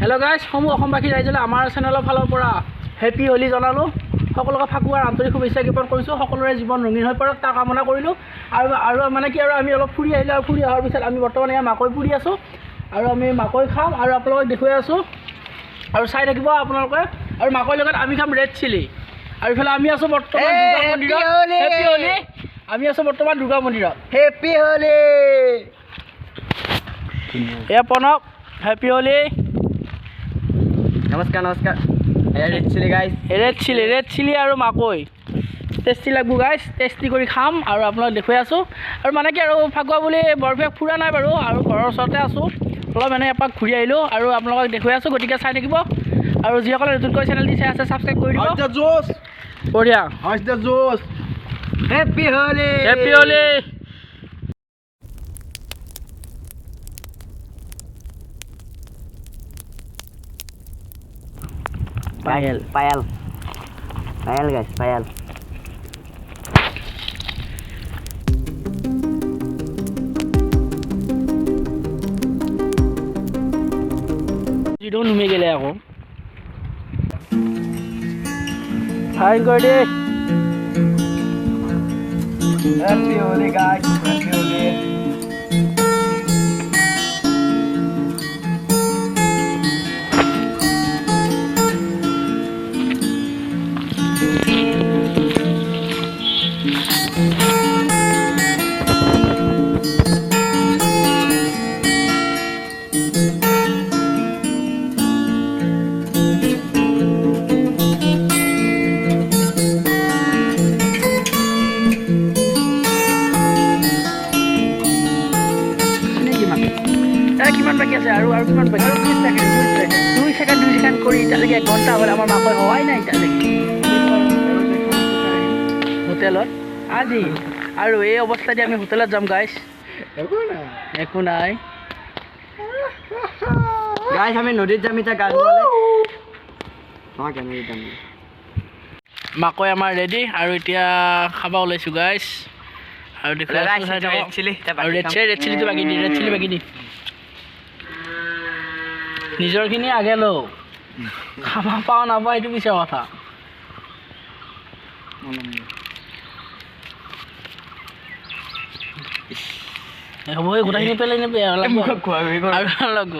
Hello' guys, সমূহ অসমবাসী ৰাইজলৈ আমাৰ চেনেলৰ ফালৰ পৰা হেপী হোলী জনালোঁ। সকলোকে ফাকুৱাৰ আন্তৰিক শুভেচ্ছা জ্ঞাপন কৰিছোঁ। সকলোৰে জীৱন ৰঙীন হৈ পৰক তাৰ কামনা কৰিলোঁ। আৰু মানে কি আৰু আমি অলপ ফুৰি আহিলোঁ আৰু ফুৰি অহাৰ পিছত আমি বৰ্তমান এয়া মাকৈ ফুৰি আছোঁ আৰু আমি মাকৈ খাম আৰু আপোনালোকক দেখুৱাই আছোঁ আৰু চাই থাকিব আপোনালোকে। আৰু মাকৈৰ লগত আমি খাম ৰেড চিলি। আৰু ইফালে আমি আছোঁ বৰ্তমান দুৰ্গা মন্দিৰত। হেপী হোলী। আমি আছোঁ বৰ্তমান দুৰ্গা মন্দিৰত। হেপী হোলী। এয়া প্ৰণৱ, হেপী হোলী। নমস্কাৰ নমস্কাৰ। Red chilli guys, red chilli আৰু মাকৈ টেষ্টি লাগিব গাইজ। টেষ্টি কৰি খাম আৰু আপোনাক দেখুৱাই আছোঁ। আৰু মানে কি আৰু ফাকুৱা বুলি বৰবিয়াক ফুৰা নাই বাৰু, আৰু ঘৰৰ ওচৰতে আছোঁ। অলপ মানে এপাক ঘূৰি আহিলোঁ আৰু আপোনালোকক দেখুৱাই আছোঁ। গতিকে চাই থাকিব আৰু যিসকলে নতুনকৈ চেনেলটি চাই আছে ছাবস্ক্ৰাইব কৰি দিব। বঢ়িয়া। Happy Holi. Happy Holi. Payel Payel Payel guys, Payel. যিটো নুমি গেলে আকৌ ফাইন কৰি দে। Happy Holi guys, happy Holi. কিমান বাকী আছে আৰু কিমান বাকী? আৰু 2 ছেকেণ্ড কৰি এতিয়ালৈকে 1 ঘণ্টা হ'ল। আমাৰ মাকৈ হোৱাই নাই এতিয়ালৈকে হোটেলত আজি। আৰু এই অৱস্থাতে আমি হোটেলত যাম গাইজ। একো নাই গাইজ, আমি নদীত যাম এতিয়া গা ধুবলৈ। মাকৈ আমাৰ ৰেডি আৰু এতিয়া খাব ওলাইছোঁ গাইজ। আৰু দেখুৱাই ৰেড চিলিটো বাকী দি, ৰেড চিলি বাকী দি। নিজৰখিনি আগে লওঁ, খাব পাওঁ নাপাওঁ এইটো পিছৰ কথা। হ'ব, গোটেইখিনি পেলাই নিবি আৰু লাগব।